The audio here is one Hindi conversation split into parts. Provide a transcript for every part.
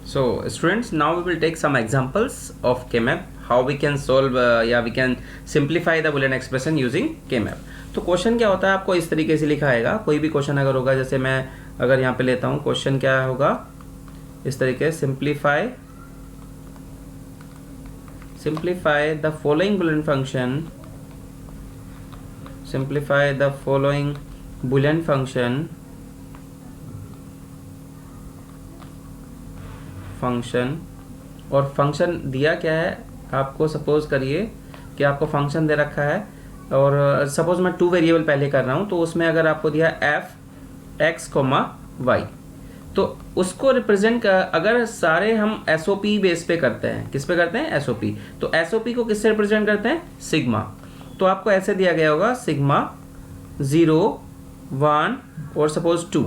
So students, now we will take some examples of K-map, how we can solve we can simplify the Boolean expression using K-map. तो क्वेश्चन क्या होता है, आपको इस तरीके से लिखा आएगा. कोई भी क्वेश्चन अगर होगा, जैसे मैं अगर यहाँ पे लेता हूँ, क्वेश्चन क्या होगा इस तरीके, simplify the following Boolean function और फंक्शन दिया क्या है आपको. सपोज करिए कि आपको फंक्शन दे रखा है और सपोज मैं 2 वेरिएबल पहले कर रहा हूँ, तो उसमें अगर आपको दिया f(x, y), तो उसको रिप्रेजेंट अगर सारे हम SOP बेस पे करते हैं, किस पे करते हैं, SOP. तो SOP को किससे रिप्रेजेंट करते हैं, सिग्मा. तो आपको ऐसे दिया गया होगा सिग्मा 0, 1 और सपोज 2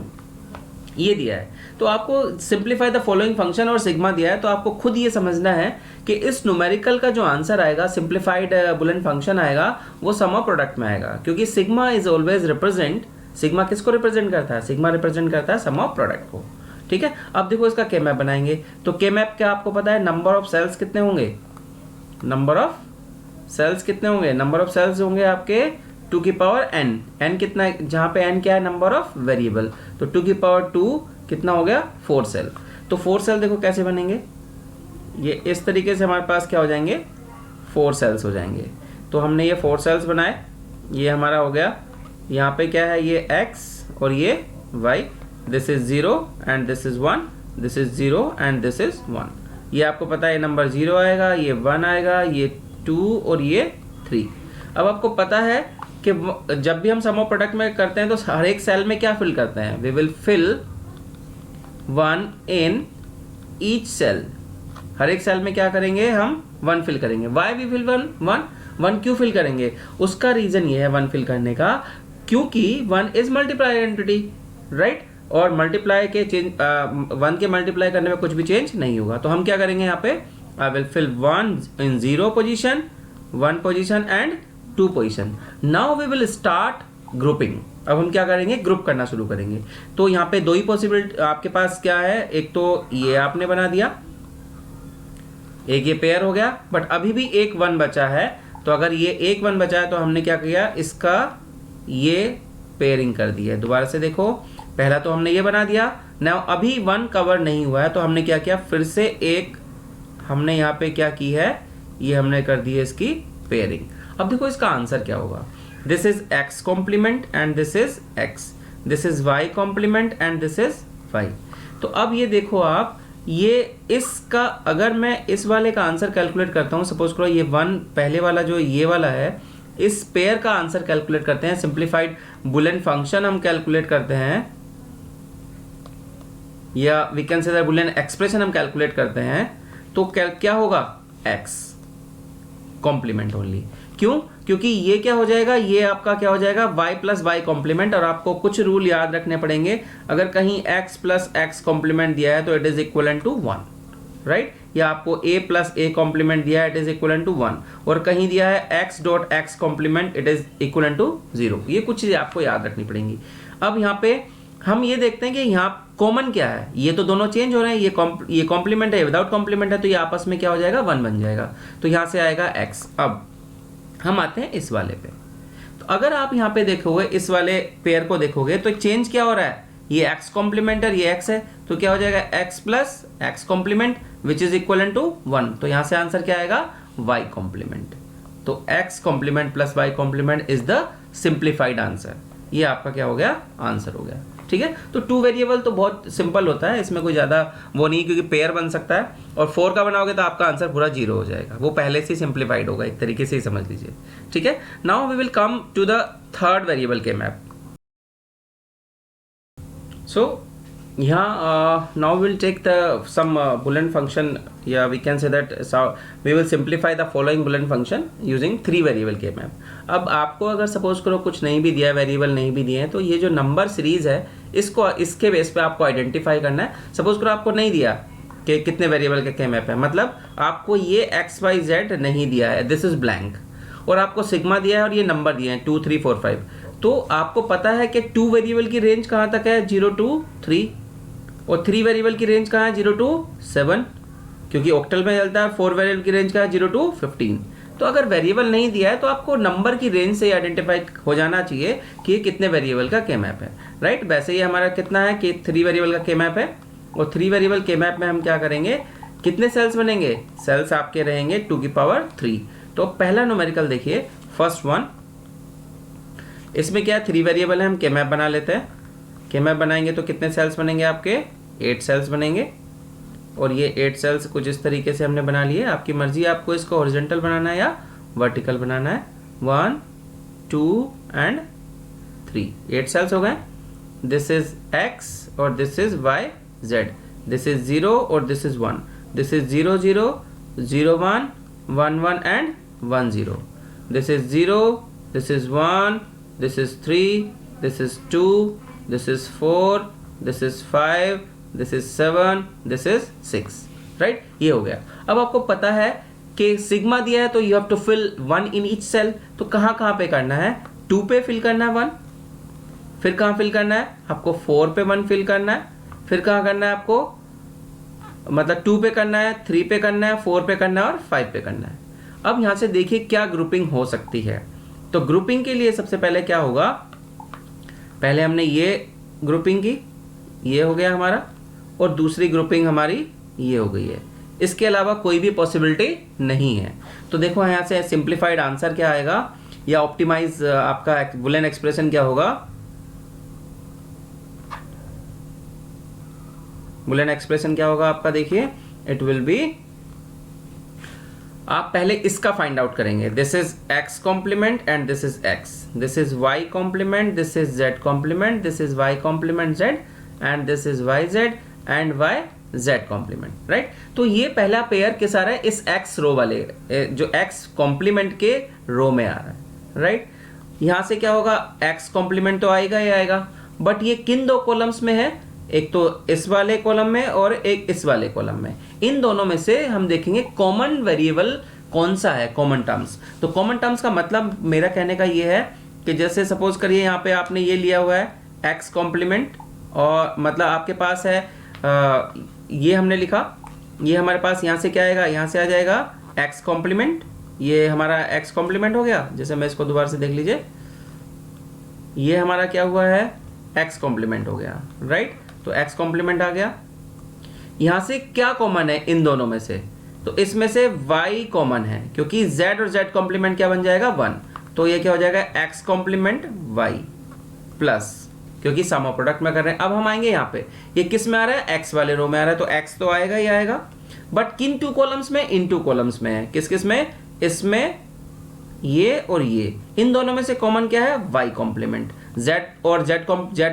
ये दिया है. तो आपको सिंप्लीफाई द फॉलोइंग फंक्शन और सिग्मा दिया है, तो आपको खुद ये समझना है कि इस न्यूमेरिकल का जो आंसर आएगा, सिंप्लीफाइड बुलियन फंक्शन आएगा, वो सम ऑफ प्रोडक्ट में आएगा, क्योंकि sigma is always represent, sigma किसको रिप्रेजेंट करता है, सिग्मा रिप्रेजेंट करता है सम ऑफ प्रोडक्ट को. ठीक है. अब देखो इसका के मैप बनाएंगे. तो के मैप क्या आपको पता है, नंबर ऑफ सेल्स कितने होंगे, नंबर ऑफ सेल्स होंगे आपके 2 की पावर n. n कितना है, जहाँ पे n क्या है, नंबर ऑफ वेरिएबल. तो 2 की पावर 2 कितना हो गया, 4 सेल. तो 4 सेल देखो कैसे बनेंगे, ये इस तरीके से हमारे पास क्या हो जाएंगे, 4 सेल्स हो जाएंगे. तो हमने ये 4 सेल्स बनाए, ये हमारा हो गया. यहाँ पे क्या है, ये x और ये y. This is 0 and this is 1, this is 0 and this is 1. ये आपको पता है, नंबर 0 आएगा, ये 1 आएगा, ये 2 और ये 3. अब आपको पता है कि जब भी हम सम ऑफ प्रोडक्ट में करते हैं तो हर एक सेल में क्या फिल करते हैं, we will fill 1 in each cell. हर एक सेल में क्या करेंगे, हम 1 फिल करेंगे. वाई वी फिल 1 क्यों फिल करेंगे, उसका रीजन ये है 1 फिल करने का, क्योंकि 1 इज मल्टीप्लाई एंटिटी, राइट. और मल्टीप्लाई के 1 के मल्टीप्लाई करने में कुछ भी चेंज नहीं होगा. तो हम क्या करेंगे यहाँ पे, I will fill 1 in 0 position, 1 position and 2 position. Now we will start grouping. अब हम क्या करेंगे, ग्रुप करना शुरू करेंगे. तो यहाँ पे 2 ही पॉसिबिलिटी आपके पास क्या है, एक तो ये आपने बना दिया, एक ये पेयर हो गया, बट अभी भी एक 1 बचा है. तो अगर ये एक 1 बचा है तो हमने क्या किया, इसका ये पेयरिंग कर दिया. दोबारा से देखो, पहला तो हमने ये बना दिया. नाउ अभी 1 कवर नहीं हुआ है, तो हमने क्या किया, फिर से एक हमने यहाँ पे क्या की है, ये हमने कर दी है इसकी पेयरिंग. अब देखो इसका आंसर क्या होगा. This is x complement and this is x, this is y complement and this is y. तो अब ये देखो आप, ये इसका अगर मैं इस वाले का आंसर कैलकुलेट करता हूँ, सपोज करो ये 1 पहले वाला जो ये वाला है, इस पेयर का आंसर कैलकुलेट करते हैं, सिंप्लीफाइड बुलियन फंक्शन हम कैलकुलेट करते हैं, या we can say that Boolean expression हम कैलकुलेट करते हैं. तो क्या होगा, x कॉम्प्लीमेंट ओनली. क्यों, क्योंकि ये क्या हो जाएगा, ये आपका क्या हो जाएगा, y प्लस वाई कॉम्प्लीमेंट. और आपको कुछ रूल याद रखने पड़ेंगे. अगर कहीं x प्लस x कॉम्प्लीमेंट दिया है तो it is equal to 1, right. या आपको a प्लस a कॉम्प्लीमेंट दिया है, इट इज इक्वल टू 1. और कहीं दिया है x dot x complement, it is equal to 0. ये कुछ चीजें आपको याद रखनी पड़ेंगी. अब यहाँ पे हम ये देखते हैं कि यहाँ कॉमन क्या है, ये तो दोनों चेंज हो रहे हैं, ये कॉम्प्लीमेंट है, विदाउट कॉम्प्लीमेंट है, तो ये आपस में क्या हो जाएगा, 1 बन जाएगा. तो यहाँ से आएगा x. अब हम आते हैं इस वाले पे. तो अगर आप यहाँ पे देखोगे, इस वाले पेयर को देखोगे, तो चेंज क्या हो रहा है, ये x कॉम्प्लीमेंट है, ये x है, तो क्या हो जाएगा, x plus x complement which is equal to 1. तो यहाँ से आंसर क्या आएगा, y कॉम्प्लीमेंट. तो x complement plus y complement is the simplified answer. ये आपका क्या हो गया, आंसर हो गया. ठीक है. तो 2 वेरिएबल तो बहुत सिंपल होता है, इसमें कोई ज़्यादा वो नहीं, क्योंकि पेयर बन सकता है. और 4 का बनाओगे तो आपका आंसर पूरा 0 हो जाएगा, वो पहले से सिंप्लीफाइड होगा, एक तरीके से ही समझ लीजिए. ठीक है. Now we will come to the third variable K map. So यहाँ now will take the some Boolean function, या we can say that we will simplify the following Boolean function using 3 variable K map. अब आपको अगर सपोज करो कुछ नहीं भी दिया, वेरिएबल नहीं भी दिए हैं, तो ये जो नंबर सीरीज है, इसको इसके बेस पे आपको आइडेंटिफाई करना है. सपोज करो आपको नहीं दिया कि कितने वेरिएबल के मैप है, मतलब आपको ये XYZ नहीं दिया है, दिस इज ब्लैंक, और आपको सिग्मा दिया है और ये नंबर दिए हैं 2 3 4 5. तो आपको पता है कि 2 वेरिएबल की रेंज कहाँ तक है, 0 to 3. और 3 वेरिएबल की रेंज कहाँ है, 0 to 7, क्योंकि ऑक्टल में चलता है। 4 वेरिएबल की रेंज का है 0 to 15। तो अगर वेरिएबल नहीं दिया है तो आपको नंबर की रेंज से आइडेंटिफाई हो जाना चाहिए कि ये कितने वेरिएबल का के मैप है, राइट। वैसे ही हमारा कितना है कि 3 वेरिएबल का के मैप है, और 3 वेरिएबल के मैप में हम क्या करेंगे, कितने सेल्स बनेंगे, सेल्स आपके रहेंगे 2 की पावर 3। तो पहला न्यूमेरिकल देखिए, फर्स्ट वन, इसमें क्या 3 वेरिएबल है, हम के मैप बना लेते हैं। के मैप बनाएंगे तो कितने सेल्स बनेंगे आपके, 8 सेल्स बनेंगे। और ये 8 सेल्स कुछ इस तरीके से हमने बना लिए। आपकी मर्जी है आपको इसको हॉरिजॉन्टल बनाना है या वर्टिकल बनाना है। 1 2 एंड 3, 8 सेल्स हो गए। दिस इज x और this is y z, this is 0 और this is 1, this is 0 0 0 1 1 1 and 1 0, this is 0, this is 1, this is 3, this is 2, this is 4, this is 5, this is 7, this is 6, right. ये हो गया। अब आपको पता है कि सिग्मा दिया है तो you have to fill 1 in each cell. तो कहाँ कहाँ पे करना है, 2 पे फिल करना है 1, फिर कहाँ फिल करना है आपको, 4 पे 1 फिल करना है, फिर कहाँ करना है आपको, मतलब 2 पे करना है, 3 पे करना है, 4 पे करना है और 5 पे करना है। अब यहाँ से देखिए क्या ग्रुपिंग हो सकती है। तो ग्रुपिंग के लिए सबसे पहले क्या होगा, पहले हमने ये ग्रुपिंग की, ये हो गया हमारा, और दूसरी ग्रुपिंग हमारी ये हो गई है। इसके अलावा कोई भी पॉसिबिलिटी नहीं है। तो देखो यहाँ से सिंप्लीफाइड आंसर क्या आएगा, या ऑप्टिमाइज आपका बुलियन एक्सप्रेशन क्या होगा, बुलियन एक्सप्रेशन क्या होगा आपका, देखिए इट विल बी, आप पहले इसका फाइंड आउट करेंगे। This is x complement and this is x, this is y complement, this is z complement, this is y complement z and this is yz and yz complement, right. तो ये पहला पेयर किस आ रहा है, इस x रो वाले, जो x कॉम्प्लीमेंट के रो में आ रहा है, राइट। यहां से क्या होगा, x कॉम्प्लीमेंट तो आएगा ही आएगा, बट ये किन 2 कॉलम्स में है, एक तो इस वाले कॉलम में और एक इस वाले कॉलम में। इन दोनों में से हम देखेंगे कॉमन वेरिएबल कौन सा है, कॉमन टर्म्स। तो कॉमन टर्म्स का मतलब मेरा कहने का ये है कि जैसे सपोज करिए यहाँ पे आपने ये लिया हुआ है x कॉम्प्लीमेंट, और मतलब आपके पास है ये हमने लिखा, ये हमारे पास यहाँ से क्या आएगा, यहाँ से आ जाएगा x कॉम्प्लीमेंट, ये हमारा x कॉम्प्लीमेंट हो गया। जैसे मैं इसको दोबारा से देख लीजिए, ये हमारा क्या हुआ है, x कॉम्प्लीमेंट हो गया, राइट। तो x कॉम्प्लीमेंट आ गया। यहां से क्या कॉमन है इन दोनों में से, तो इसमें से y कॉमन है, क्योंकि z और z कॉम्प्लीमेंट क्या बन जाएगा, 1। तो ये क्या हो जाएगा, x कॉम्प्लीमेंट y प्लस, क्योंकि सम ऑफ प्रोडक्ट में कर रहे हैं। अब हम आएंगे यहाँ पे, ये किस में आ रहा है, x वाले रो में आ रहा है, तो x तो आएगा ही आएगा, बट किन 2 कॉलम्स में, इन 2 कॉलम्स में है। किस किस में, इसमें ये और ये, इन दोनों में से कॉमन क्या है, y कॉम्प्लीमेंट। z और z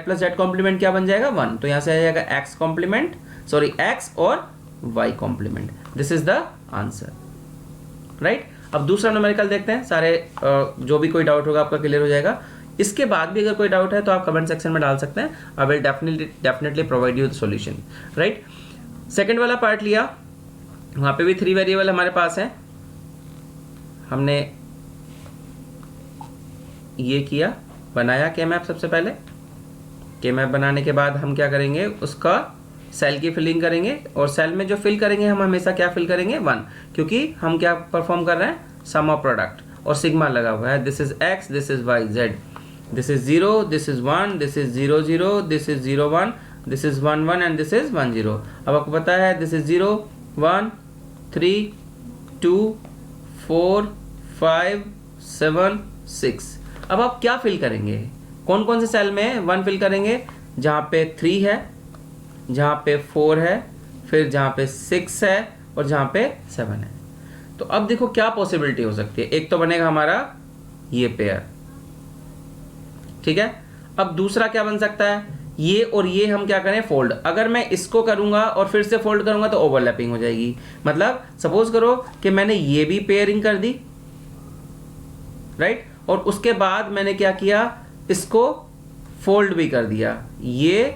प्लस z कॉम्प्लीमेंट क्या बन जाएगा, 1। तो यहां से आ जाएगा x कॉम्प्लीमेंट, सॉरी x और y complement. This is the answer, right. अब दूसरा न्यूमेरिकल देखते हैं, सारे जो भी कोई डाउट होगा आपका क्लियर हो जाएगा। इसके बाद भी अगर कोई डाउट है तो आप कमेंट सेक्शन में डाल सकते हैं, I will definitely provide you the solution, right. Second वाला पार्ट लिया, वहां पे भी 3 वेरिएबल हमारे पास है, हमने ये किया, बनाया के मैप। सबसे पहले के मैप बनाने के बाद हम क्या करेंगे, उसका सेल की फिलिंग करेंगे, और सेल में जो फिल करेंगे हम हमेशा क्या फिल करेंगे, 1, क्योंकि हम क्या परफॉर्म कर रहे हैं, सम ऑफ प्रोडक्ट, और सिग्मा लगा हुआ है। This is x, this is y, z, this is 0, this is 1, this is 0 0, this is 0 1, this is 1 1 and this is 1 0। अब आपको पता है दिस इज 0 1 3 2 4 5 7 6। अब आप क्या फिल करेंगे, कौन कौन से सेल में 1 फिल करेंगे, जहाँ पे 3 है, जहाँ पे 4 है, फिर जहाँ पे 6 है, और जहाँ पे 7 है। तो अब देखो क्या पॉसिबिलिटी हो सकती है। एक तो बनेगा हमारा ये पेयर, ठीक है। अब दूसरा क्या बन सकता है, ये और ये हम क्या करें, फोल्ड। अगर मैं इसको करूंगा और फिर से फोल्ड करूंगा तो ओवरलैपिंग हो जाएगी। मतलब सपोज करो कि मैंने ये भी पेयरिंग कर दी, राइट, और उसके बाद मैंने क्या किया, इसको फोल्ड भी कर दिया, ये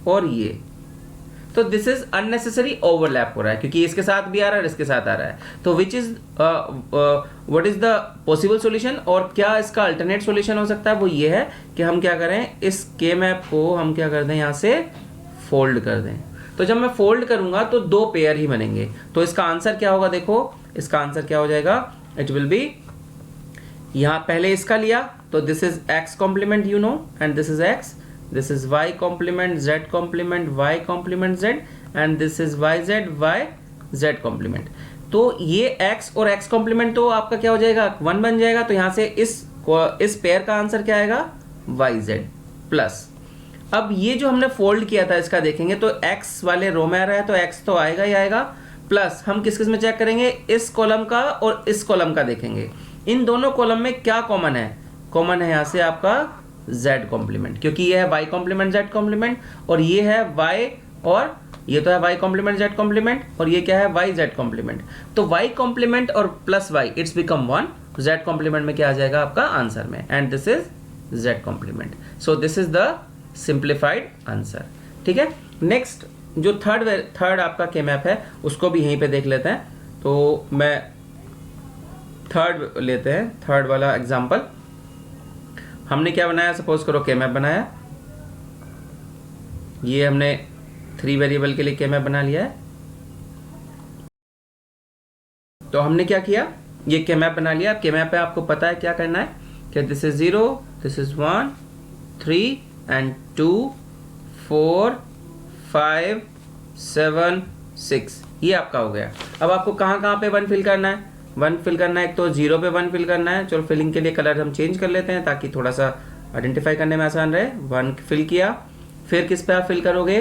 और ये। तो दिस इज अननेसेसरी ओवरलैप हो रहा है, क्योंकि इसके साथ भी आ रहा है और इसके साथ आ रहा है। तो which is what is the possible solution, और क्या इसका अल्टरनेट सॉल्यूशन हो सकता है, वो ये है कि हम क्या करें, इस के मैप को हम क्या कर दें, यहाँ से फोल्ड कर दें। तो जब मैं फोल्ड करूंगा तो दो पेयर ही बनेंगे। तो इसका आंसर क्या होगा, देखो इसका आंसर क्या हो जाएगा, इट विल बी, यहाँ पहले इसका लिया तो this is x complement you know and this is x, this is y complement z complement y complement z and this is yz y z complement. तो ये x और x कॉम्प्लीमेंट तो आपका क्या हो जाएगा, 1 बन जाएगा। तो यहाँ से इस पेयर का आंसर क्या आएगा, yz प्लस। अब ये जो हमने फोल्ड किया था इसका देखेंगे तो x वाले रो में आ रहा है तो x तो आएगा ही आएगा, प्लस हम किस किस में चेक करेंगे, इस कॉलम का और इस कॉलम का देखेंगे। इन दोनों कॉलम में क्या कॉमन है, कॉमन है यहाँ से आपका z कॉम्प्लीमेंट, क्योंकि ये है y कॉम्प्लीमेंट z कॉम्प्लीमेंट और ये है y, और ये तो है y कॉम्प्लीमेंट z कॉम्प्लीमेंट और ये क्या है y z कॉम्प्लीमेंट। तो y कॉम्प्लीमेंट और plus y it's become 1, z complement में क्या आ जाएगा आपका आंसर में, and this is z complement. So this is the simplified answer. ठीक है, नेक्स्ट जो थर्ड आपका के मैप है उसको भी यहीं पे देख लेते हैं। तो मैं थर्ड लेते हैं, थर्ड वाला एग्जांपल। हमने क्या बनाया, सपोज करो के मैप बनाया, ये हमने 3 वेरिएबल के लिए के मैप बना लिया है। तो हमने क्या किया, ये के मैप बना लिया। के मैप पे आपको पता है क्या करना है कि this is 0, this is 1, 3 and 2, 4, 5, 7, 6, ये आपका हो गया। अब आपको कहाँ पे 1 फिल करना है, 1 फिल करना है, एक तो 0 पे 1 फिल करना है। चलो फिलिंग के लिए कलर हम चेंज कर लेते हैं ताकि थोड़ा सा आइडेंटिफाई करने में आसान रहे। 1 फिल किया, फिर किस पे आप फिल करोगे,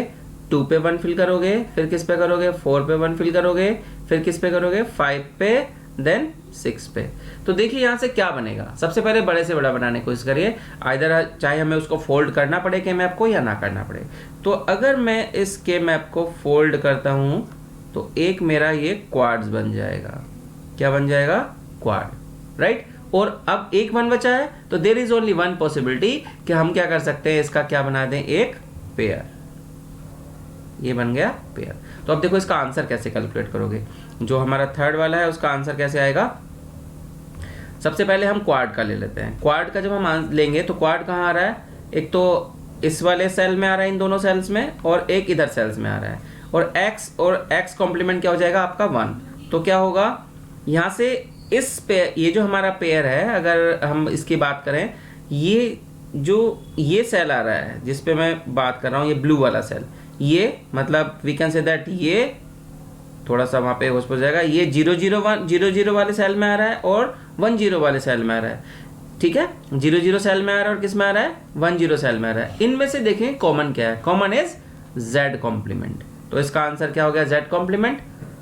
2 पे 1 फिल करोगे, फिर किस पे करोगे, 4 पे 1 फिल करोगे, फिर किस पे करोगे, 5 पे, देन 6 पे। तो देखिए यहाँ से क्या बनेगा, सबसे पहले बड़े से बड़ा बनाने की कोशिश करिए, आइदर चाहे हमें उसको फोल्ड करना पड़े के मैप को या ना करना पड़े। तो अगर मैं इस के मैप को फोल्ड करता हूँ तो एक मेरा ये क्वाड्स बन जाएगा। क्या बन जाएगा, क्वाड, राइट। और अब एक 1 बचा है तो देयर इज ओनली 1 पॉसिबिलिटी कि हम क्या कर सकते हैं, इसका क्या बना दें, एक पेयर। ये बन गया पेयर। तो अब देखो इसका आंसर कैसे कैलकुलेट करोगे, जो हमारा थर्ड वाला है उसका आंसर कैसे आएगा। सबसे पहले हम क्वाड का ले लेते हैं। क्वाड का जब हम लेंगे तो क्वाड कहाँ आ रहा है, एक तो इस वाले सेल में आ रहा है, इन दोनों सेल्स में, और एक इधर सेल्स में आ रहा है। और x कॉम्प्लीमेंट क्या हो जाएगा आपका 1। तो क्या होगा यहाँ से इस पेयर, ये जो हमारा पेयर है, अगर हम इसकी बात करें, ये जो ये सेल आ रहा है जिस पे मैं बात कर रहा हूँ, ये ब्लू वाला सेल, ये मतलब वी कैन से दैट ये थोड़ा सा वहाँ पे होश हो जाएगा, ये 0 वाले सेल में आ रहा है और 10 वाले सेल में आ रहा है। ठीक है, 0 सेल में आ रहा है और किस में आ रहा है, 10 सेल में आ रहा है। इनमें से देखें कॉमन क्या है, कॉमन इज z कॉम्प्लीमेंट। तो इसका आंसर क्या हो गया, z कॉम्प्लीमेंट,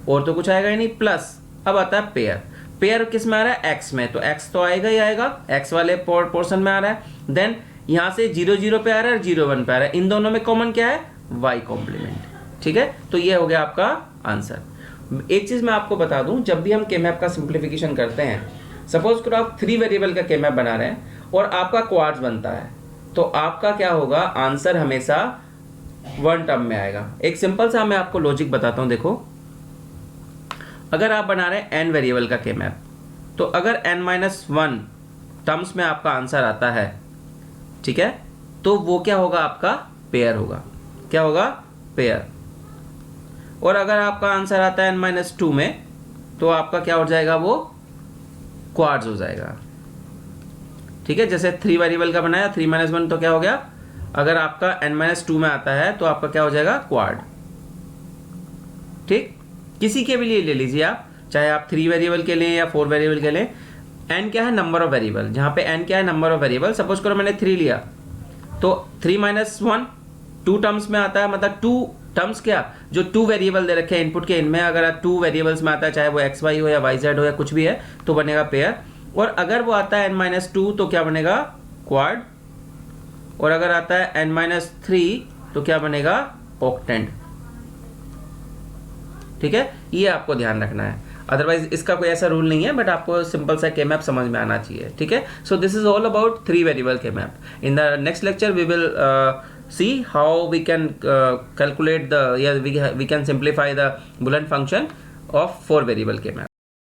और तो कुछ आएगा ही नहीं। प्लस अब आता है पेयर। पेयर किस में आ रहा है, x में, तो x तो आएगा ही आएगा, x वाले पोर्शन में आ रहा है। देन यहाँ से 0 पे आ रहा है और 0 पे आ रहा है, इन दोनों में कॉमन क्या है, y कॉम्प्लीमेंट। ठीक है, तो ये हो गया आपका आंसर। एक चीज मैं आपको बता दूं, जब भी हम के मैप का सिंप्लीफिकेशन करते हैं, सपोज करो आप 3 वेरिएबल का के मैप बना रहे हैं और आपका क्वाड्स बनता है, तो आपका क्या होगा, आंसर हमेशा 1 टर्म में आएगा। एक सिंपल सा मैं आपको लॉजिक बताता हूं। देखो, अगर आप बना रहे हैं n वेरिएबल का के मैप, तो अगर n-1 टर्म्स में आपका आंसर आता है, ठीक है, तो वो क्या होगा, आपका पेयर होगा। क्या होगा, पेयर। और अगर आपका आंसर आता है n-2 में, तो आपका क्या हो जाएगा, वो क्वाड्स हो जाएगा। ठीक है, जैसे 3 वेरिएबल का बनाया, 3-1 तो क्या हो गया, अगर आपका n-2 में आता है तो आपका क्या हो जाएगा, क्वाड। ठीक, किसी के भी लिए ले लीजिए आप, चाहे आप 3 वेरिएबल के लें या 4 वेरिएबल के लें। n क्या है, नंबर ऑफ वेरिएबल, जहां पे n क्या है, नंबर ऑफ वेरिएबल। सपोज करो मैंने 3 लिया, तो 3-1 2 टर्म्स में आता है, मतलब 2 टर्म्स क्या, जो 2 वेरिएबल दे रखे हैं इनपुट के, इनमें अगर 2 वेरिएबल्स में आता है, चाहे वो xy हो या yz हो या कुछ भी है, तो बनेगा पेयर। और अगर वो आता है n-2 तो क्या बनेगा, क्वाड। और अगर आता है n-3 तो क्या बनेगा, ऑक्टेंट। ठीक है, ये आपको ध्यान रखना है, अदरवाइज इसका कोई ऐसा रूल नहीं है, बट आपको सिंपल सा के मैप समझ में आना चाहिए। ठीक है, so this is all about 3 variable K map. In the next lecture we will see how we can calculate the we can simplify the Boolean function of 4 variable के मैप।